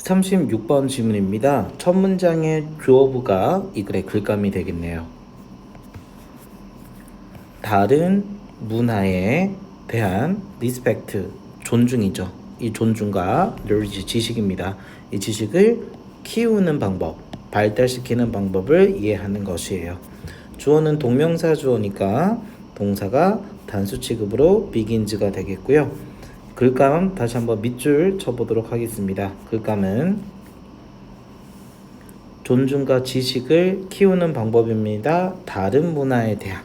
36번 질문입니다. 첫 문장의 주어부가 이 글의 글감이 되겠네요. 다른 문화에 대한 리스펙트, 존중이죠. 이 존중과 knowledge, 지식입니다. 이 지식을 키우는 방법, 발달시키는 방법을 이해하는 것이에요. 주어는 동명사 주어니까 동사가 단수 취급으로 begins가 되겠고요. 글감 다시 한번 밑줄 쳐보도록 하겠습니다. 글감은 존중과 지식을 키우는 방법입니다. 다른 문화에 대한.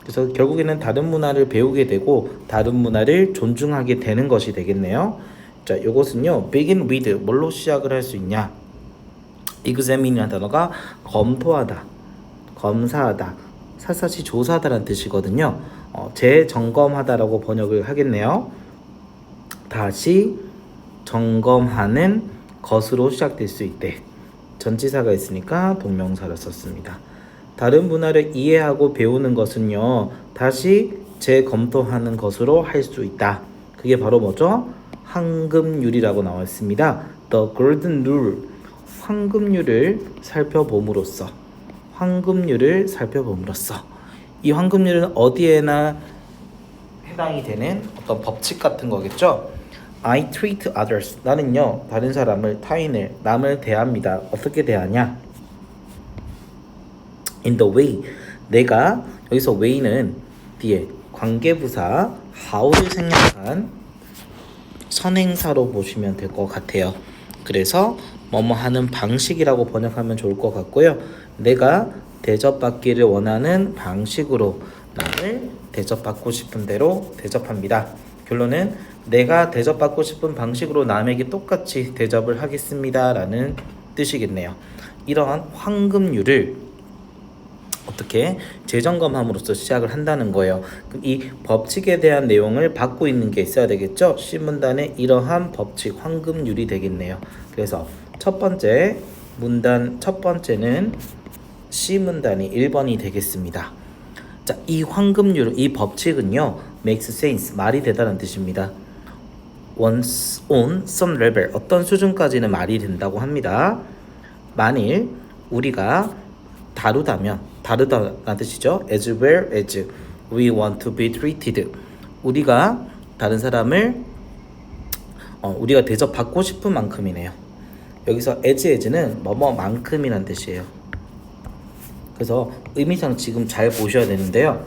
그래서 결국에는 다른 문화를 배우게 되고 다른 문화를 존중하게 되는 것이 되겠네요. 자, 이것은요. begin with 뭘로 시작을 할 수 있냐? examine이라는 단어가 검토하다, 검사하다, 샅샅이 조사하다라는 뜻이거든요. 재점검하다라고 번역을 하겠네요. 다시 점검하는 것으로 시작될 수 있대. 전치사가 있으니까 동명사를 썼습니다. 다른 문화를 이해하고 배우는 것은요, 다시 재검토하는 것으로 할 수 있다. 그게 바로 뭐죠? 황금률이라고 나와 있습니다. The golden rule. 황금률을 살펴봄으로써. 황금률을 살펴봄으로써. 이 황금률은 어디에나 해당이 되는 어떤 법칙 같은 거겠죠? I treat others. 나는요, 다른 사람을, 타인을, 남을 대합니다. 어떻게 대하냐? In the way. 내가, 여기서 way는 뒤에 관계부사 how를 생략한 선행사로 보시면 될 것 같아요. 그래서 뭐뭐 하는 방식이라고 번역하면 좋을 것 같고요. 내가 대접받기를 원하는 방식으로 남을 대접받고 싶은 대로 대접합니다. 결론은 내가 대접받고 싶은 방식으로 남에게 똑같이 대접을 하겠습니다 라는 뜻이겠네요. 이러한 황금률을 어떻게 재점검함으로써 시작을 한다는 거예요. 이 법칙에 대한 내용을 받고 있는 게 있어야 되겠죠. C문단의 이러한 법칙 황금률이 되겠네요. 그래서 첫 번째 문단 첫 번째는 C문단이 1번이 되겠습니다. 자, 이 황금률, 이 법칙은요, makes sense, 말이 되다는 뜻입니다. once on some level, 어떤 수준까지는 말이 된다고 합니다. 만일 우리가 다르다면, 다르다는 뜻이죠. as well as we want to be treated. 우리가 다른 사람을 우리가 대접받고 싶은 만큼이네요. 여기서 as는 뭐뭐만큼이란 뜻이에요. 그래서 의미상 지금 잘 보셔야 되는데요.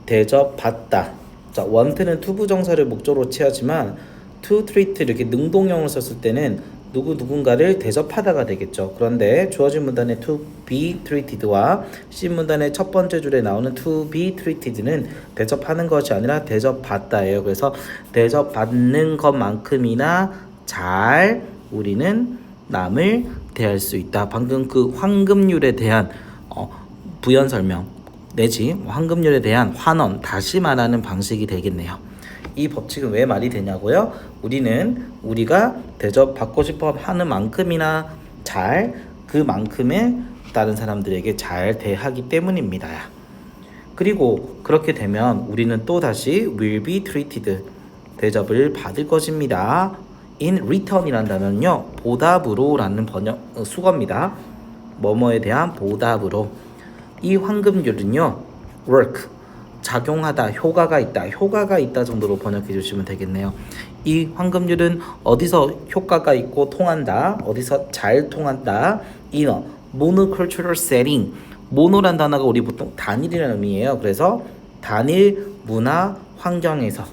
대접받다. 자, want는 투부정사를 목적으로 취하지만 to treat 이렇게 능동형을 썼을 때는 누군가를 대접하다가 되겠죠. 그런데 주어진 문단의 to be treated와 C문단의 첫 번째 줄에 나오는 to be treated는 대접하는 것이 아니라 대접받다예요. 그래서 대접받는 것만큼이나 잘 우리는 남을 대할 수 있다. 방금 그 황금률에 대한 부연 설명 내지 황금률에 대한 환원, 다시 말하는 방식이 되겠네요. 이 법칙은 왜 말이 되냐고요? 우리가 대접받고 싶어 하는 만큼이나 잘 그만큼의 다른 사람들에게 잘 대하기 때문입니다. 그리고 그렇게 되면 우리는 또 다시 will be treated, 대접을 받을 것입니다. in return이라는 단어는요, 보답으로 라는 수거입니다. 뭐뭐에 대한 보답으로. 이 황금률은요, work, 작용하다, 효과가 있다 정도로 번역해 주시면 되겠네요. 이 황금률은 어디서 효과가 있고 통한다, 어디서 잘 통한다. in a monocultural setting. 모노란 단어가 우리 보통 단일이라는 의미예요. 그래서 단일 문화 환경에서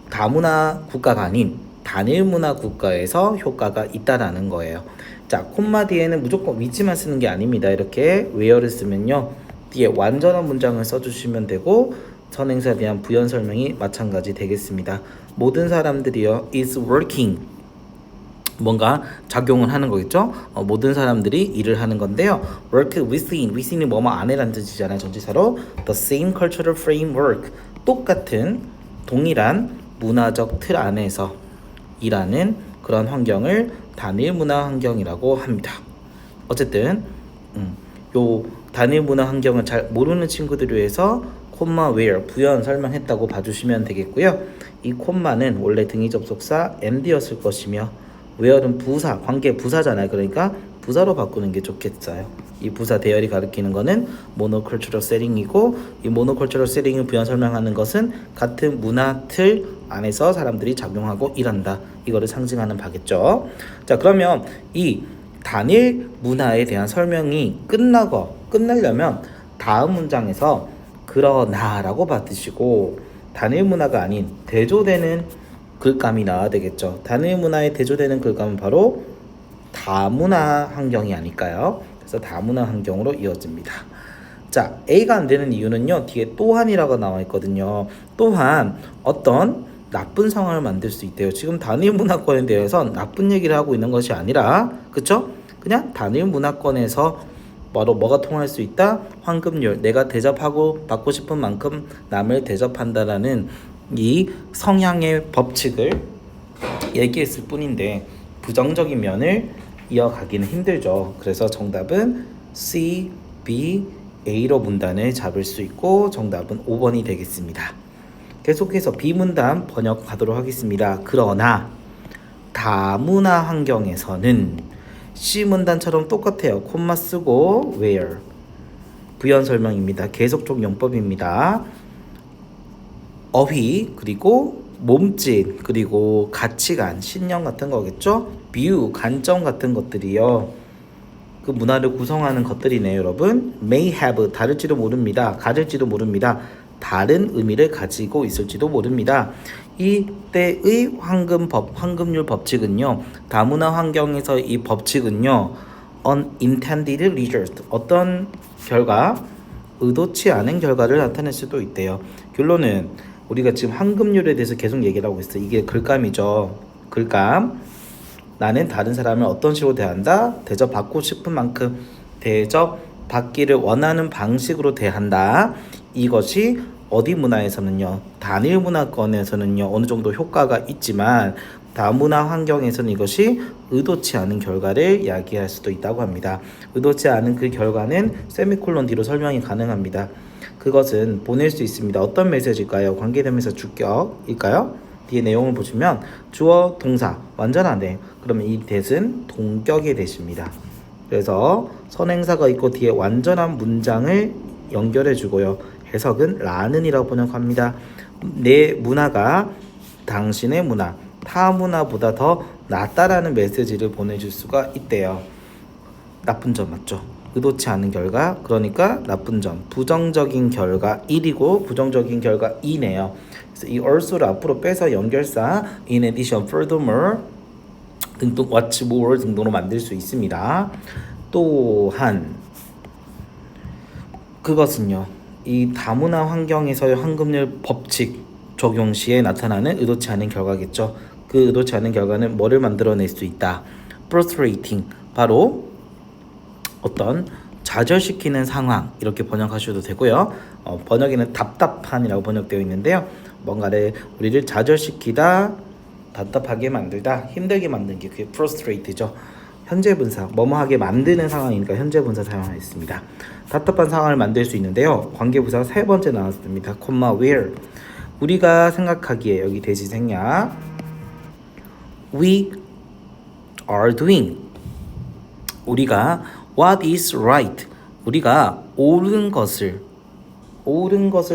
다문화 국가가 아닌 단일 문화 국가에서 효과가 있다라는 거예요. 자, 콤마 뒤에는 무조건 위치만 쓰는 게 아닙니다. 이렇게 where를 쓰면요, 뒤에 완전한 문장을 써주시면 되고 선행사에 대한 부연 설명이 마찬가지 되겠습니다. 모든 사람들이요 is working, 뭔가 작용을 하는 거겠죠. 모든 사람들이 일을 하는 건데요. work within이 뭐뭐 안에라는 뜻이잖아요. 전치사로 the same cultural framework, 똑같은 동일한 문화적 틀 안에서 일하는 그런 환경을 단일 문화 환경이라고 합니다. 어쨌든 요 단일 문화 환경을 잘 모르는 친구들을 위해서 콤마 where 부연 설명했다고 봐주시면 되겠고요. 이 콤마는 원래 등위 접속사 and였을 것이며 where는 부사, 관계 부사잖아요. 그러니까 부사로 바꾸는 게 좋겠어요. 이 부사 대열이 가리키는 거는 모노컬처럴 세팅이고 이 모노컬처럴 세팅을 부연 설명하는 것은 같은 문화 틀 안에서 사람들이 작용하고 일한다. 이거를 상징하는 바겠죠. 자, 그러면 이 단일 문화에 대한 설명이 끝나려면 다음 문장에서 그러나라고 받으시고 단일 문화가 아닌 대조되는 글감이 나와야 되겠죠. 단일 문화에 대조되는 글감은 바로 다문화 환경이 아닐까요? 그래서 다문화 환경으로 이어집니다. 자, A가 안 되는 이유는요. 뒤에 또한이라고 나와 있거든요. 또한 어떤 나쁜 상황을 만들 수 있대요. 지금 단일 문화권에 대해서 나쁜 얘기를 하고 있는 것이 아니라, 그쵸? 그냥 단일 문화권에서 바로 뭐가 통할 수 있다? 황금률. 내가 대접하고 받고 싶은 만큼 남을 대접한다라는 이 성향의 법칙을 얘기했을 뿐인데 부정적인 면을 이어가기는 힘들죠. 그래서 정답은 C, B, A로 문단을 잡을 수 있고 정답은 5번이 되겠습니다. 계속해서 B문단 번역하도록 하겠습니다. 그러나 다문화 환경에서는 C문단처럼 똑같아요. 콤마 쓰고 where 부연 설명입니다. 계속적 용법입니다. 어휘 그리고 몸짓 그리고 가치관 신념 같은 거겠죠. view 관점 같은 것들이요. 그 문화를 구성하는 것들이네요. 여러분 may have 다를지도 모릅니다. 가질지도 모릅니다. 다른 의미를 가지고 있을지도 모릅니다. 이때의 황금률 법칙은요. 다문화 환경에서 이 법칙은요. unintended result 어떤 결과 의도치 않은 결과를 나타낼 수도 있대요. 결론은 우리가 지금 황금률에 대해서 계속 얘기를 하고 있어요. 이게 글감이죠. 글감. 나는 다른 사람을 어떤 식으로 대한다? 대접받고 싶은 만큼 대접받기를 원하는 방식으로 대한다. 이것이 어디 문화에서는요. 단일 문화권에서는요. 어느 정도 효과가 있지만 다문화 환경에서는 이것이 의도치 않은 결과를 야기할 수도 있다고 합니다. 의도치 않은 그 결과는 세미콜론 뒤로 설명이 가능합니다. 그것은 보낼 수 있습니다. 어떤 메시지일까요? 관계대명사 주격일까요? 뒤에 내용을 보시면 주어, 동사, 완전하네. 그러면 이 that은 동격의 that입니다. 그래서 선행사가 있고 뒤에 완전한 문장을 연결해 주고요. 해석은 라는이라고 번역합니다. 내 문화가 당신의 문화, 타 문화보다 더 낫다라는 메시지를 보내줄 수가 있대요. 나쁜 점 맞죠? 의도치 않은 결과, 그러니까 나쁜 점, 부정적인 결과 1이고 부정적인 결과 2네요. 그래서 이 also를 앞으로 빼서 연결사 in addition, furthermore 등등 what's more 등등으로 만들 수 있습니다. 또한 그것은요. 이 다문화 환경에서의 황금률 법칙 적용 시에 나타나는 의도치 않은 결과겠죠. 그 의도치 않은 결과는 뭐를 만들어낼 수 있다. frustrating 바로 어떤 좌절시키는 상황 이렇게 번역하셔도 되고요. 번역에는 답답한이라고 번역되어 있는데요. 뭔가를 우리를 좌절시키다, 답답하게 만들다, 힘들게 만든 게 그게 frustrate죠. 현재 분사, 뭐뭐하게 만드는 상황이니까 현재 분사 사용하였습니다. 답답한 상황을 만들 수 있는데요. 관계부사 세 번째 나왔습니다. 콤마 where 우리가 생각하기에 여기 대시 생략 we are doing 우리가 what is right 우리가 옳은 것을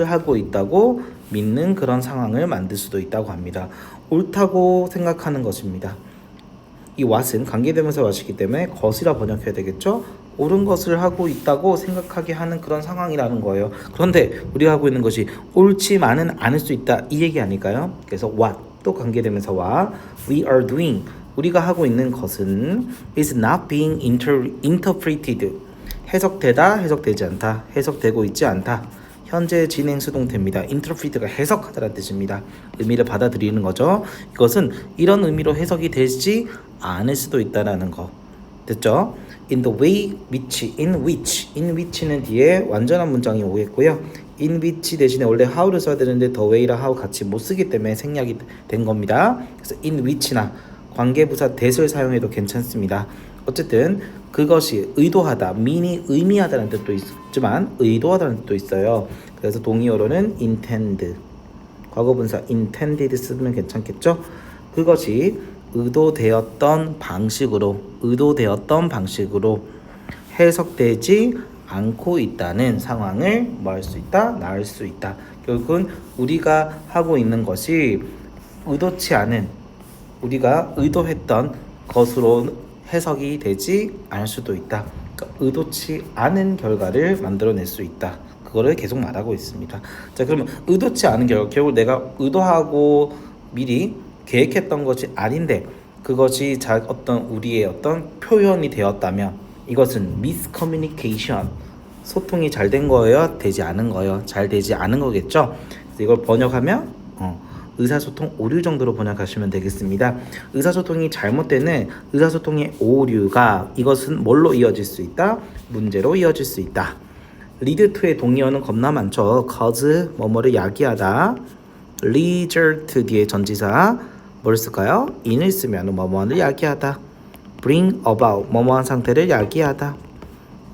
하고 있다고 믿는 그런 상황을 만들 수도 있다고 합니다. 옳다고 생각하는 것입니다. 이 what은 관계대명사 what이기 때문에 것이라 번역해야 되겠죠. 옳은 것을 하고 있다고 생각하게 하는 그런 상황이라는 거예요. 그런데 우리가 하고 있는 것이 옳지만은 않을 수 있다 이 얘기 아닐까요? 그래서 what 또 관계대명사와 we are doing 우리가 하고 있는 것은 is not being interpreted 해석되다 해석되지 않다 해석되고 있지 않다 현재 진행 수동태입니다. interpret가 해석하다라는 뜻입니다. 의미를 받아들이는 거죠. 이것은 이런 의미로 해석이 되지 않을 수도 있다라는 거 됐죠? in the way which in which는 뒤에 완전한 문장이 오겠고요. in which 대신에 원래 how를 써야 되는데 the way랑 how 같이 못 쓰기 때문에 생략이 된 겁니다. 그래서 in which나 관계부사 that을 사용해도 괜찮습니다. 어쨌든 그것이 의도하다, mean이 의미하다는 뜻도 있지만 의도하다는 뜻도 있어요. 그래서 동의어로는 intend, 과거분사 intended 쓰면 괜찮겠죠? 그것이 의도되었던 방식으로 해석되지 않고 있다는 상황을 뭐 할 수 있다? 낳을 수 있다. 결국은 우리가 하고 있는 것이 의도치 않은, 우리가 의도했던 것으로 해석이 되지 않을 수도 있다. 그러니까 의도치 않은 결과를 만들어낼 수 있다. 그거를 계속 말하고 있습니다. 자, 그러면 의도치 않은 결과, 결국 내가 의도하고 미리 계획했던 것이 아닌데 그것이 어떤 우리의 어떤 표현이 되었다면 이것은 miscommunication, 소통이 잘 된 거예요? 되지 않은 거예요? 잘 되지 않은 거겠죠? 그래서 이걸 번역하면 의사소통 오류 정도로 번역하시면 되겠습니다. 의사소통이 잘못되는 의사소통의 오류가 이것은 뭘로 이어질 수 있다? 문제로 이어질 수 있다. lead to의 동의어는 겁나 많죠. cause 뭐뭐를 야기하다. result 뒤에 전치사 뭘 쓸까요? in을 쓰면 뭐뭐를 야기하다. bring about 뭐뭐한 상태를 야기하다.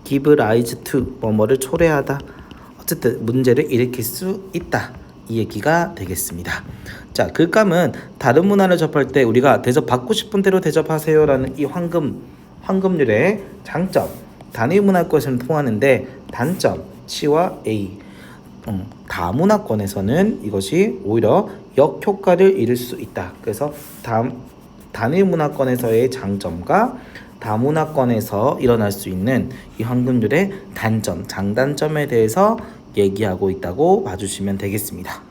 give rise to 뭐뭐를 초래하다. 어쨌든 문제를 일으킬 수 있다. 이 얘기가 되겠습니다. 자, 글감은 다른 문화를 접할 때 우리가 대접받고 싶은 대로 대접하세요라는 이 황금률의 장점, 단일 문화권에서는 통하는데 단점, C와 A, 다문화권에서는 이것이 오히려 역효과를 잃을 수 있다. 그래서 단일 문화권에서의 장점과 다문화권에서 일어날 수 있는 이 황금률의 단점, 장단점에 대해서 얘기하고 있다고 봐주시면 되겠습니다.